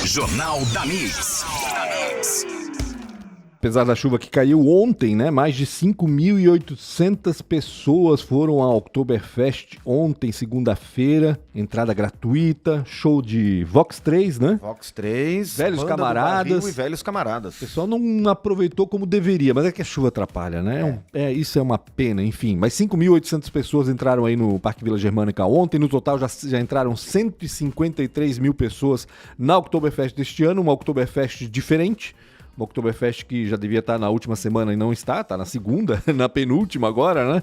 Jornal da Mix. Apesar da chuva que caiu ontem, né? Mais de 5.800 pessoas foram ao Oktoberfest ontem, segunda-feira. Entrada gratuita, show de Vox 3, né? Vox 3, Velhos Banda do Camaradas. Barril e Velhos Camaradas. O pessoal não aproveitou como deveria, mas é que a chuva atrapalha, né? Isso é uma pena, enfim. Mas 5.800 pessoas entraram aí no Parque Vila Germânica ontem. No total já entraram 153 mil pessoas na Oktoberfest deste ano, uma Oktoberfest diferente. Uma Oktoberfest que já devia estar na última semana e não está na segunda, na penúltima agora, né?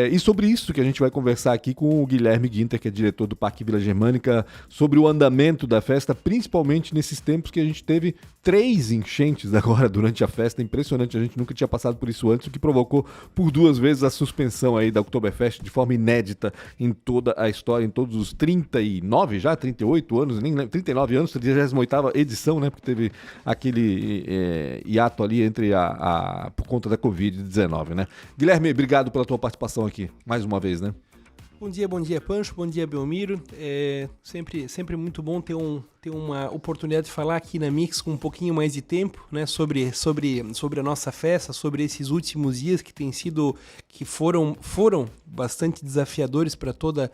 E sobre isso que a gente vai conversar aqui com o Guilherme Ginter, que é diretor do Parque Vila Germânica, sobre o andamento da festa, principalmente nesses tempos que a gente teve 3 enchentes agora durante a festa. Impressionante, a gente nunca tinha passado por isso antes, o que provocou por 2 vezes a suspensão aí da Oktoberfest de forma inédita em toda a história, em todos os 38 anos, nem 39 anos, 38ª edição, né? Porque teve aquele hiato ali entre por conta da Covid-19, né? Guilherme, obrigado pela tua participação aqui, mais uma vez, né? Bom dia, Pancho, bom dia, Belmiro. Sempre muito bom ter uma oportunidade de falar aqui na Mix com um pouquinho mais de tempo, né, sobre a nossa festa, sobre esses últimos dias que foram bastante desafiadores para toda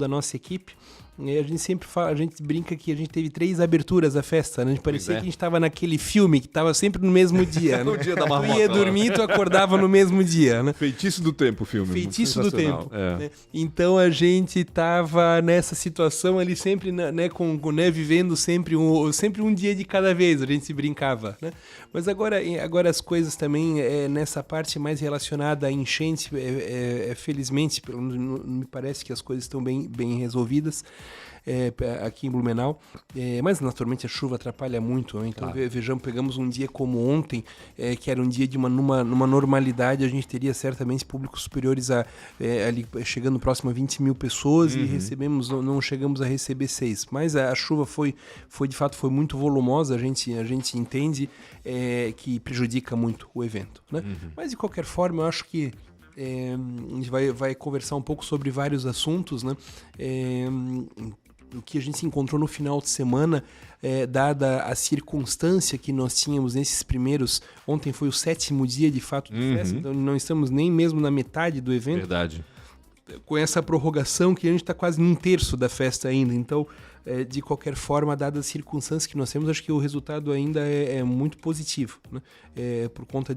a nossa equipe. A gente sempre fala, a gente brinca que a gente teve 3 aberturas da festa, né? Parecia que a gente estava naquele filme que estava sempre no mesmo dia, né? O dia da marmota. Tu ia dormir, tu acordava no mesmo dia, né? Feitiço do tempo o filme. Feitiço do tempo. Né? Então a gente estava nessa situação ali sempre, né, vivendo sempre um dia de cada vez, a gente se brincava, né? Mas agora as coisas também, nessa parte mais relacionada a enchente, felizmente, me parece que as coisas estão bem resolvidas. Aqui em Blumenau, mas naturalmente a chuva atrapalha muito, né? Então vejamos, pegamos um dia como ontem, que era um dia de numa normalidade, a gente teria certamente públicos superiores ali chegando próximo a 20 mil pessoas e não chegamos a receber 6, mas a chuva foi de fato muito volumosa, a gente entende que prejudica muito o evento, né? Mas de qualquer forma eu acho que a gente vai conversar um pouco sobre vários assuntos, né? O que a gente se encontrou no final de semana, dada a circunstância que nós tínhamos nesses primeiros... Ontem foi o 7º dia, de fato, de festa, então não estamos nem mesmo na metade do evento. Verdade. Com essa prorrogação que a gente está quase num terço da festa ainda, então... de qualquer forma, dadas as circunstâncias que nós temos, acho que o resultado ainda é muito positivo, né? Por conta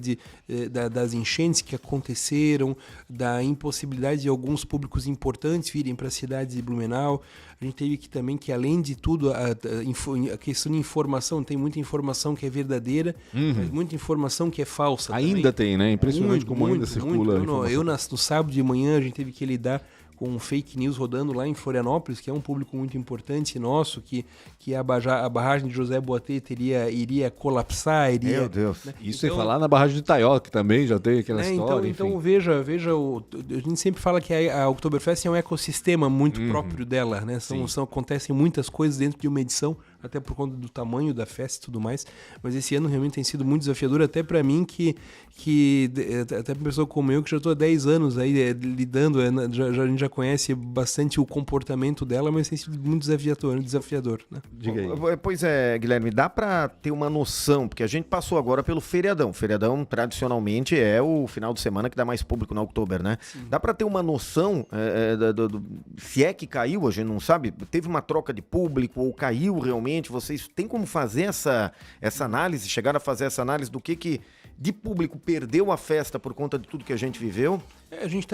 das enchentes que aconteceram, da impossibilidade de alguns públicos importantes virem para a cidade de Blumenau. A gente teve também que, além de tudo, a questão de informação, tem muita informação que é verdadeira, mas muita informação que é falsa. Ainda também. tem, né? Impressionante como ainda circula. No sábado de manhã, a gente teve que lidar com fake news rodando lá em Florianópolis, que é um público muito importante nosso, que a barragem de José Boatê iria colapsar. Meu Deus. Né? Isso sem falar na barragem de Itaió, que também já tem aquela história. Então veja, a gente sempre fala que a Oktoberfest é um ecossistema muito próprio dela, né? Acontecem muitas coisas dentro de uma edição, até por conta do tamanho da festa e tudo mais, mas esse ano realmente tem sido muito desafiador, até para mim até uma pessoa como eu, que já estou há 10 anos aí lidando, a gente já conhece bastante o comportamento dela, mas tem sido muito desafiador, né? Diga aí. Pois é, Guilherme, dá para ter uma noção, porque a gente passou agora pelo feriadão. O feriadão, tradicionalmente, é o final de semana que dá mais público na Oktober, né? Sim. Dá para ter uma noção, se é que caiu, a gente não sabe, teve uma troca de público ou caiu realmente? Vocês têm como fazer essa análise, chegar a fazer essa análise do que de público perdeu a festa por conta de tudo que a gente viveu? A gente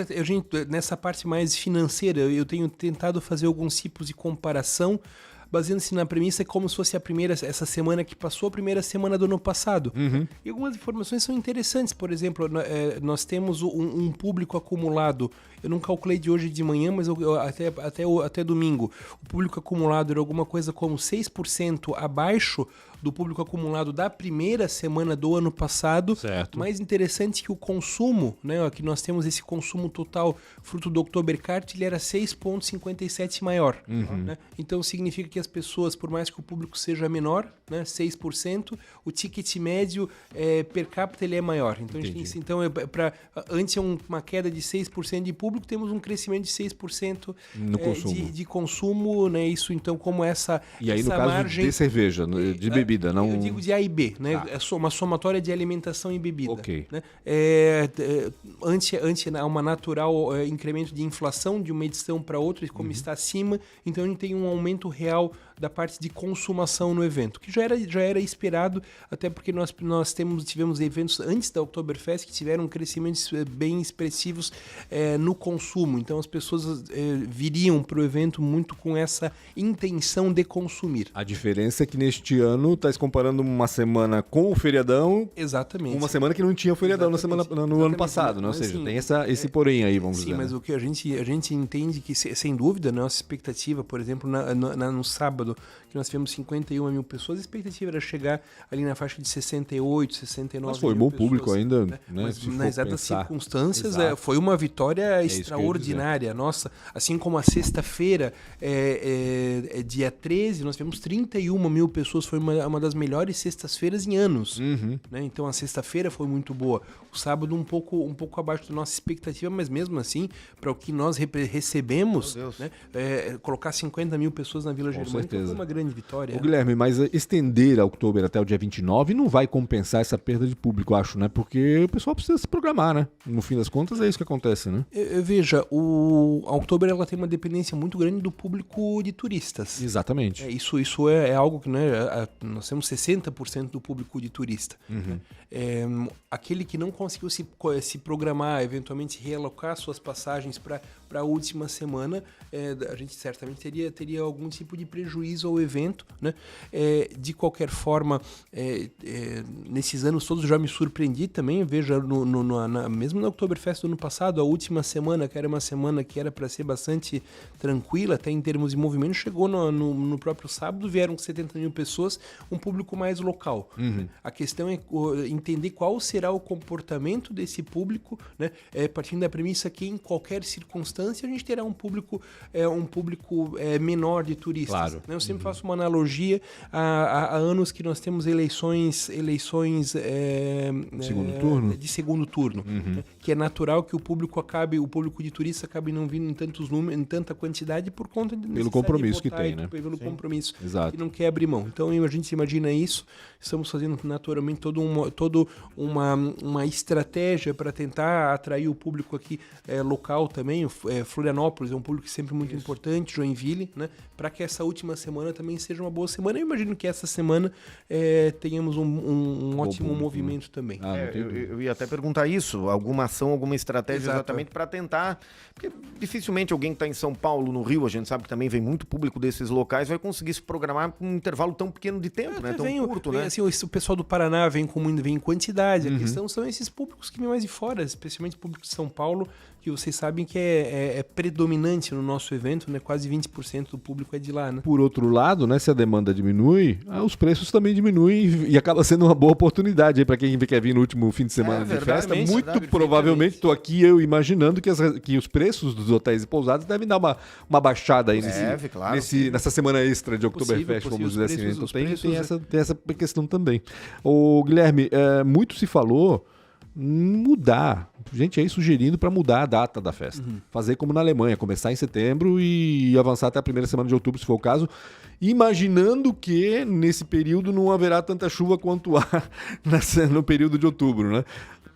nessa parte mais financeira, eu tenho tentado fazer alguns tipos de comparação, baseando-se na premissa como se fosse essa semana que passou, a primeira semana do ano passado. E algumas informações são interessantes. Por exemplo, nós temos um público acumulado. Eu não calculei de hoje de manhã, mas até domingo. O público acumulado era alguma coisa como 6% abaixo do público acumulado da primeira semana do ano passado. Certo. Mais interessante que o consumo, né? Aqui nós temos esse consumo total fruto do Oktoberkart, ele era 6,57 maior. Né? Então significa que as pessoas, por mais que o público seja menor, né, 6%, o ticket médio per capita ele é maior. Então, antes uma queda de 6% de público, temos um crescimento de 6% no consumo. De consumo, né? Isso então como essa E aí essa no caso margem, de cerveja, de bebida, não... Eu digo de A e B, né? É uma somatória de alimentação e bebida. Ok. Né? Ante uma natural incremento de inflação de uma edição para outra, como está acima, então a gente tem um aumento real da parte de consumação no evento, que já era esperado, até porque nós tivemos eventos antes da Oktoberfest que tiveram crescimentos bem expressivos no consumo, então as pessoas viriam para o evento muito com essa intenção de consumir. A diferença é que neste ano está se comparando uma semana com o feriadão, Exatamente. uma semana que não tinha o feriadão no ano passado, né? Ou Mas, seja, assim, tem esse porém aí, vamos dizer. Sim, mas né? o que a gente entende que, sem dúvida, nossa expectativa, por exemplo, no sábado, que nós tivemos 51 mil pessoas, a expectativa era chegar ali na faixa de 68, 69 Mas foi mil bom público pessoas, ainda, né? né? Mas se for nas exatas pensar. circunstâncias, Exato. foi uma vitória isso que eu ia dizer. extraordinária. Nossa, assim como a sexta-feira, dia 13, nós tivemos 31 mil pessoas, foi uma das melhores sextas-feiras em anos. Né? Então a sexta-feira foi muito boa. O sábado um pouco abaixo da nossa expectativa, mas mesmo assim, para o que nós recebemos, né? Colocar 50 mil pessoas na Vila Germânica foi uma grande vitória. Ô, Guilherme, mas estender a Oktober até o dia 29 não vai compensar essa perda de público, acho, né? Porque o pessoal precisa se programar, né? No fim das contas é isso que acontece, né? Veja, a Oktober ela tem uma dependência muito grande do público de turistas. Exatamente. Isso é algo que, né, nós temos 60% do público de turista. Aquele que não conseguiu se programar, eventualmente realocar suas passagens para a última semana, a gente certamente teria algum tipo de prejuízo ao evento, né? De qualquer forma, nesses anos todos já me surpreendi também, veja, mesmo na Oktoberfest do ano passado, a última semana, que era uma semana que era para ser bastante tranquila, até em termos de movimento, chegou no próprio sábado, vieram 70 mil pessoas, um público mais local. A questão é entender qual será o comportamento desse público, né? Partindo da premissa que em qualquer circunstância a gente terá um público menor de turistas. Claro. Né? Eu sempre faço uma analogia a anos que nós temos eleições Segundo turno? De segundo turno, né? Que é natural que o público de turista acabe não vindo em tanta quantidade por conta de pelo compromisso que tem, né? Pelo compromisso. Exato. Que não quer abrir mão. Então a gente imagina isso, estamos fazendo naturalmente toda uma estratégia para tentar atrair o público aqui local também. Florianópolis é um público sempre muito importante, Joinville, né? Para que essa última semana também seja uma boa semana. Eu imagino que essa semana tenhamos um ótimo movimento também. Eu ia até perguntar isso, alguma ação, alguma estratégia. Exato. Exatamente para tentar, porque dificilmente alguém que está em São Paulo, no Rio, a gente sabe que também vem muito público desses locais, vai conseguir se programar com um intervalo tão pequeno de tempo, né? Tão curto, né? Assim, o pessoal do Paraná vem em quantidade. A questão são esses públicos que vêm mais de fora, especialmente o público de São Paulo, que vocês sabem que é predominante no nosso evento, né? Quase 20% do público é de lá, né? Por outro lado, né, se a demanda diminui, os preços também diminuem e acaba sendo uma boa oportunidade para quem quer vir no último fim de semana de festa. Muito provavelmente, estou aqui imaginando que os preços dos hotéis e pousadas devem dar uma baixada aí nessa semana extra de Oktoberfest, vamos dizer assim. Então tem essa questão também. Ô, Guilherme, muito se falou mudar. Gente aí sugerindo para mudar a data da festa. Fazer como na Alemanha, começar em setembro e avançar até a primeira semana de outubro, se for o caso, imaginando que nesse período não haverá tanta chuva quanto há no período de outubro, né?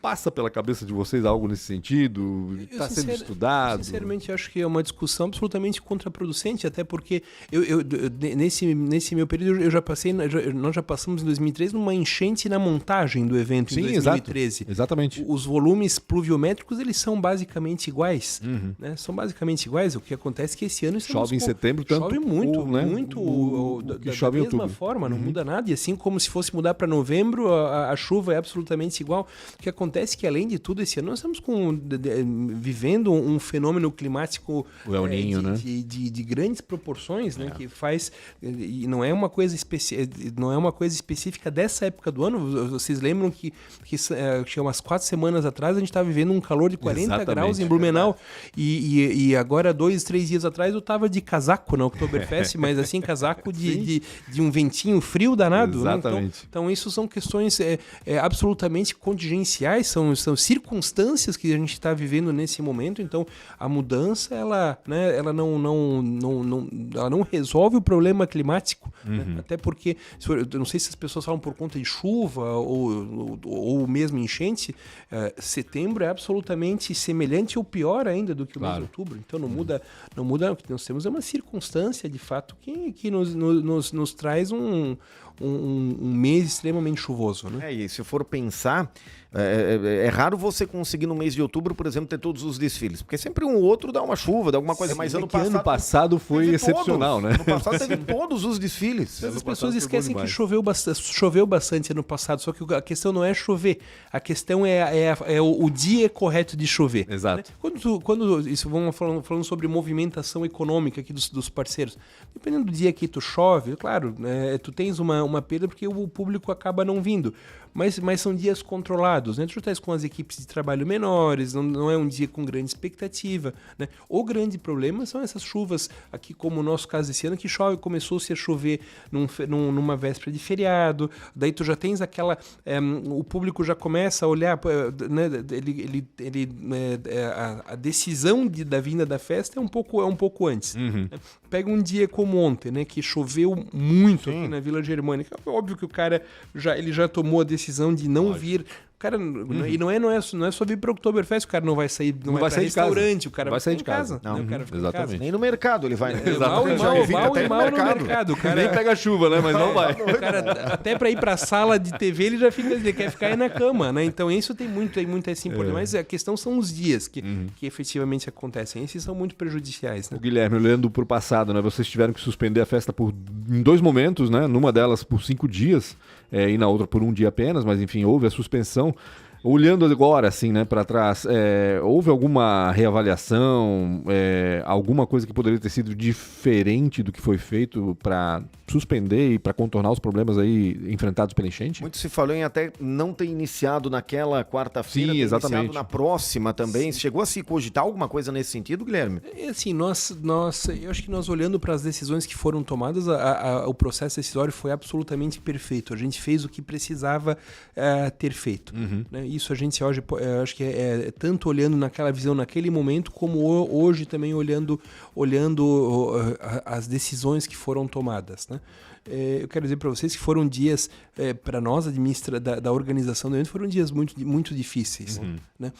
Passa pela cabeça de vocês algo nesse sentido? Está sendo estudado? Sinceramente, acho que é uma discussão absolutamente contraproducente, até porque nesse meu período nós já passamos em 2013 numa enchente na montagem do evento. Em 2013. Exatamente. Os volumes pluviométricos, eles são basicamente iguais. Né? São basicamente iguais. O que acontece é que esse ano chove em setembro, tanto chove muito, chove da mesma forma, não muda nada. E assim como se fosse mudar para novembro, a chuva é absolutamente igual. O que acontece Acontece que, além de tudo, esse ano nós estamos vivendo um fenômeno climático o El Niño, né? de grandes proporções, né? Que faz... E não é uma coisa específica dessa época do ano. Vocês lembram que tinha umas 4 semanas atrás a gente estava vivendo um calor de 40 graus em Blumenau. E agora, 2, 3 dias atrás, eu estava de casaco na Oktoberfest, mas assim, casaco de um ventinho frio danado. Exatamente. Né? Então, isso são questões absolutamente contingenciais, são circunstâncias que a gente está vivendo nesse momento. Então, a mudança, ela não resolve o problema climático. Né? Até porque, eu não sei se as pessoas falam por conta de chuva ou mesmo enchente, setembro é absolutamente semelhante ou pior ainda do que o mês de outubro. Então, não muda. O que nós temos é uma circunstância, de fato, que nos traz um mês extremamente chuvoso, né? E se for pensar, é raro você conseguir no mês de outubro, por exemplo, ter todos os desfiles, porque sempre um ou outro dá uma chuva, dá alguma coisa, mas ano passado foi excepcional, né? Ano passado teve todos os desfiles. As pessoas esquecem que choveu bastante ano passado, só que a questão não é chover, a questão é o dia correto de chover. Exato. Né? Quando isso, vamos falando sobre movimentação econômica aqui dos parceiros, dependendo do dia que tu chove, claro, tu tens uma perda porque o público acaba não vindo. Mas são dias controlados, né? Tu já estás com as equipes de trabalho menores, não é um dia com grande expectativa, né? O grande problema são essas chuvas, aqui como o nosso caso esse ano, que começou-se a chover numa véspera de feriado, daí tu já tens aquela... o público já começa a olhar, né? A decisão da vinda da festa é um pouco antes. Né? Pega um dia como ontem, né? Que choveu muito aqui na Vila Germânica. Óbvio que o cara já tomou a decisão de não vir. Cara, e não é só vir para o Oktoberfest, o cara não vai sair, não vai sair restaurante, o cara vai sair de casa. Não, né? O cara fica em casa. Nem no mercado ele vai. Mal no mercado. O cara nem pega chuva, né? Mas não vai. O cara, até para ir para a sala de TV, ele quer ficar aí na cama, né? Então isso tem muito assim importante. Mas a questão são os dias que efetivamente acontecem. Esses são muito prejudiciais. Né? O Guilherme, olhando para o passado, né? Vocês tiveram que suspender a festa em 2 momentos, né? Numa delas por 5 dias e na outra por 1 dia apenas, mas enfim, houve a suspensão. Olhando agora, assim, né, para trás, houve alguma reavaliação, alguma coisa que poderia ter sido diferente do que foi feito para suspender e para contornar os problemas aí enfrentados pela enchente? Muito se falou em até não ter iniciado naquela quarta-feira, sim, exatamente, iniciado na próxima também. Sim. Chegou a se cogitar alguma coisa nesse sentido, Guilherme? Assim, eu acho que nós olhando para as decisões que foram tomadas, o processo decisório foi absolutamente perfeito. A gente fez o que precisava ter feito, né? Isso a gente hoje, acho que tanto olhando naquela visão naquele momento, como hoje também olhando as decisões que foram tomadas, né? Eu quero dizer para vocês que foram dias, para nós, da organização do evento, foram dias muito, muito difíceis. Né?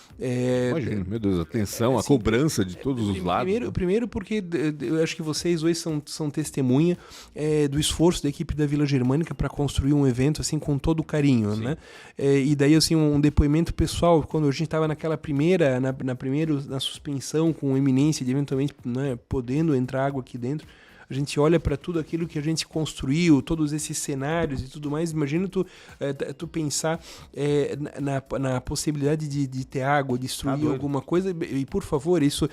Imagina, meu Deus, a tensão, a cobrança de todos os lados. Primeiro porque eu acho que vocês hoje são testemunha do esforço da equipe da Vila Germânica para construir um evento assim com todo o carinho. Né? E daí assim, um depoimento pessoal, quando a gente estava naquela na suspensão, com iminência de eventualmente, né, podendo entrar água aqui dentro, a gente olha para tudo aquilo que a gente construiu, todos esses cenários e tudo mais. Imagina tu pensar na possibilidade de ter água, destruir alguma coisa. E, por favor, isso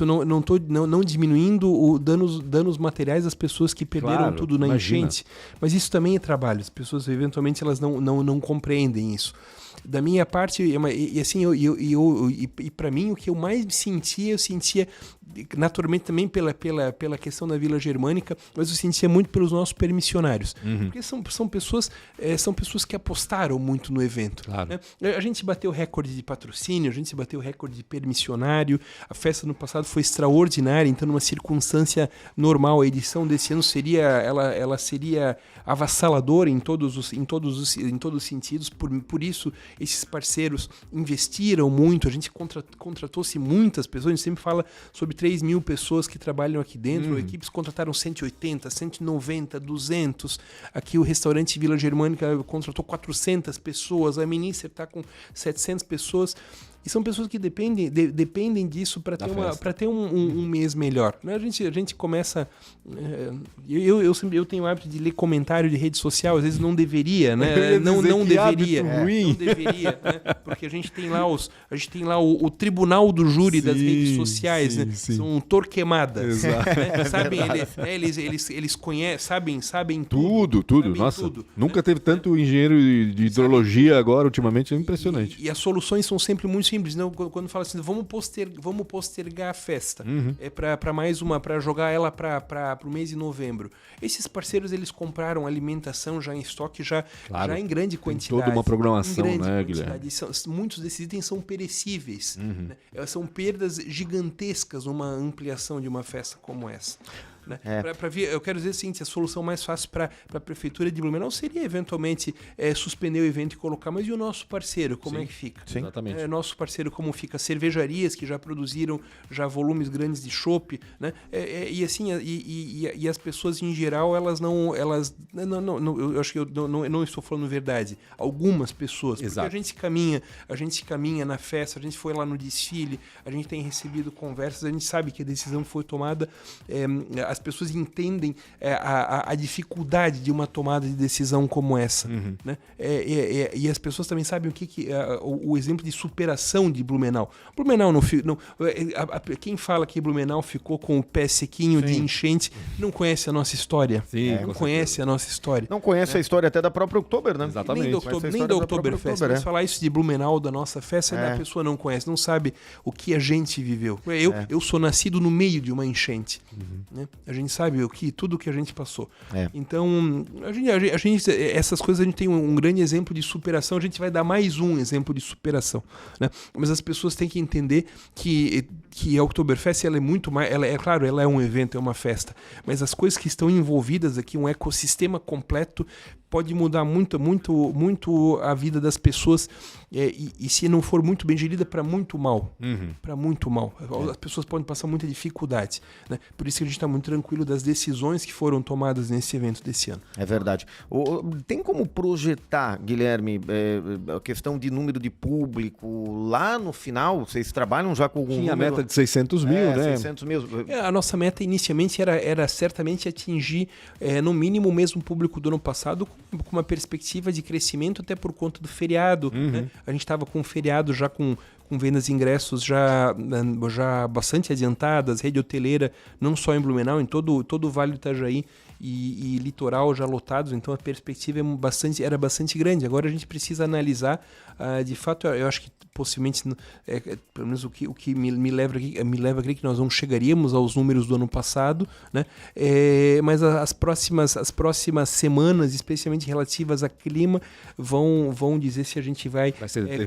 não diminuindo danos materiais das pessoas que perderam tudo na enchente. Mas isso também é trabalho. As pessoas, eventualmente, elas não compreendem isso. Da minha parte, e para mim, o que eu mais eu sentia naturalmente também pela questão da Vila Germânica, mas eu sentia muito pelos nossos permissionários. Porque são pessoas que apostaram muito no evento. Claro. Né? A gente bateu recorde de patrocínio, a gente bateu recorde de permissionário, a festa no passado foi extraordinária, então numa circunstância normal, a edição desse ano ela seria avassaladora em todos os sentidos, por isso esses parceiros investiram muito, a gente contratou-se muitas pessoas, a gente sempre fala sobre 3.000 pessoas que trabalham aqui dentro, equipes contrataram 180, 190, 200, aqui o restaurante Vila Germânica contratou 400 pessoas, a Minister está com 700 pessoas, E são pessoas que dependem disso para ter um mês melhor. Né? A gente começa... Eu tenho o hábito de ler comentário de rede social, às vezes não deveria, né? Não deveria. Não deveria, né? Porque a gente tem lá o tribunal do júri das redes sociais, né? São torquemadas. Né? Sabem, eles conhecem, sabem tudo. Tudo. Nossa, tudo, nunca teve tanto engenheiro de hidrologia agora, ultimamente, é impressionante. E as soluções são sempre muito simples, né? Quando fala assim, vamos postergar a festa, para jogar ela para o mês de novembro. Esses parceiros, eles compraram alimentação já em estoque, já em grande quantidade. Toda uma programação, né, Guilherme? Muitos desses itens são perecíveis. Né? São perdas gigantescas numa ampliação de uma festa como essa. Né? Eu quero dizer o seguinte, a solução mais fácil para a Prefeitura de Blumenau seria eventualmente suspender o evento e colocar, mas e o nosso parceiro, como é que fica? Sim, exatamente. Nosso parceiro, como fica? Cervejarias que já produziram volumes grandes de chopp, né? E assim, e as pessoas em geral, eu acho que eu não estou falando verdade. Algumas pessoas, porque a gente se caminha na festa, a gente foi lá no desfile, a gente tem recebido conversas, a gente sabe que a decisão foi tomada, as pessoas entendem a dificuldade de uma tomada de decisão como essa. Né? E as pessoas também sabem o exemplo de superação de Blumenau. Blumenau quem fala que Blumenau ficou com o pé sequinho de enchente não conhece a nossa história. Não conhece a nossa história. Não conhece a história até da própria Oktober, né? Exatamente. Nem da Oktoberfest. Mas falar isso de Blumenau, da nossa festa, a pessoa não conhece, não sabe o que a gente viveu. Eu sou nascido no meio de uma enchente. Né? A gente sabe tudo que a gente passou. Então, essas coisas a gente tem um grande exemplo de superação. A gente vai dar mais um exemplo de superação. Né? Mas as pessoas têm que entender que a Oktoberfest ela é muito mais. Claro, ela é um evento, é uma festa. Mas as coisas que estão envolvidas aqui, um ecossistema completo, pode mudar muito, muito, muito a vida das pessoas e se não for muito bem gerida, para muito mal. Para muito mal. As pessoas podem passar muita dificuldade. Né? Por isso que a gente está muito tranquilo das decisões que foram tomadas nesse evento desse ano. É verdade. Tem como projetar, Guilherme, a questão de número de público lá no final? Vocês trabalham já com algum Tinha número? a meta de 600 mil, né? 600 mil. A nossa meta inicialmente era certamente atingir no mínimo o mesmo público do ano passado, com uma perspectiva de crescimento até por conta do feriado. Né? A gente estava com o feriado já com vendas de ingressos já bastante adiantadas, rede hoteleira, não só em Blumenau, em todo o Vale do Itajaí e litoral já lotados, então a perspectiva era bastante grande. Agora a gente precisa analisar, de fato, eu acho que possivelmente, pelo menos o que me leva a crer que nós não chegaríamos aos números do ano passado, né? Mas as próximas semanas, especialmente relativas a clima, vão dizer se a gente vai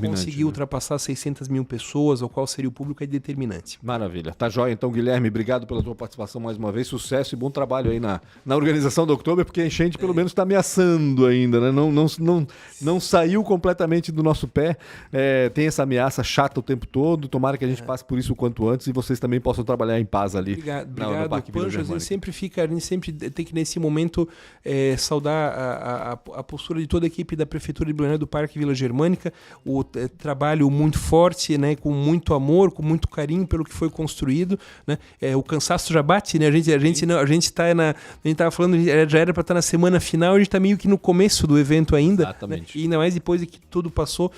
conseguir ultrapassar 600 mil pessoas ou qual seria o público, é determinante. Maravilha. Tá jóia então, Guilherme, obrigado pela tua participação mais uma vez, sucesso e bom trabalho aí na organização do Oktober, porque a enchente pelo menos está ameaçando ainda, né? Não saiu completamente do nosso pé, tem essa ameaça chata o tempo todo, tomara que a gente passe por isso o quanto antes e vocês também possam trabalhar em paz ali. Obrigado, Parque Vila Pancho. A gente sempre tem que nesse momento saudar a postura de toda a equipe da Prefeitura de Blumenau do Parque Vila Germânica, o trabalho muito forte, né, com muito amor, com muito carinho pelo que foi construído, né? O cansaço já bate, né? A gente estava falando, já era para estar na semana final, a gente está meio que no começo do evento ainda. Exatamente. Né? E ainda mais depois de que tudo passou,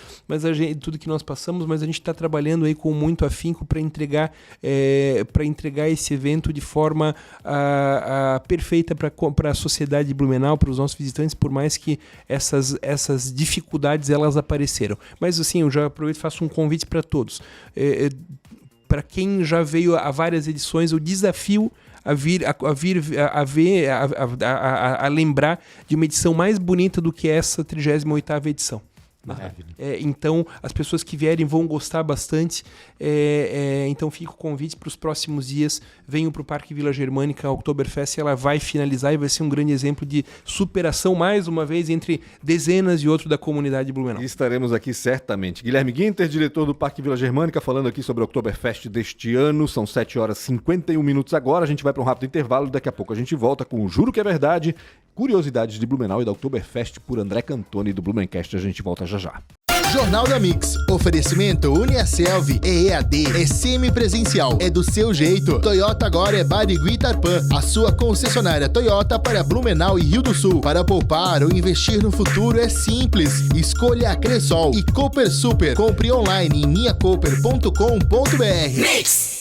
tudo que nós passamos, mas a gente está trabalhando aí com muito afinco para entregar esse evento de forma perfeita para a sociedade de Blumenau, para os nossos visitantes, por mais que essas dificuldades elas apareceram. Mas assim, eu já aproveito e faço um convite para todos. Para quem já veio a várias edições, eu desafio a lembrar de uma edição mais bonita do que essa 38ª edição. Então, as pessoas que vierem vão gostar bastante. Então, fica o convite para os próximos dias. Venham para o Parque Vila Germânica, a Oktoberfest. Ela vai finalizar e vai ser um grande exemplo de superação, mais uma vez, entre dezenas e outros da comunidade de Blumenau. E estaremos aqui certamente. Guilherme Guinter, diretor do Parque Vila Germânica, falando aqui sobre a Oktoberfest deste ano. São 7h51 agora. A gente vai para um rápido intervalo. Daqui a pouco a gente volta com o Juro que é Verdade, curiosidades de Blumenau e da Oktoberfest por André Cantoni do Blumencast. A gente volta já já. Jornal da Mix. Oferecimento UniaSelv, é EAD, é semipresencial, é do seu jeito. Toyota agora é Barigui e Tarpan, a sua concessionária Toyota para Blumenau e Rio do Sul. Para poupar ou investir no futuro é simples. Escolha a Cressol e Cooper Super. Compre online em minhacooper.com.br.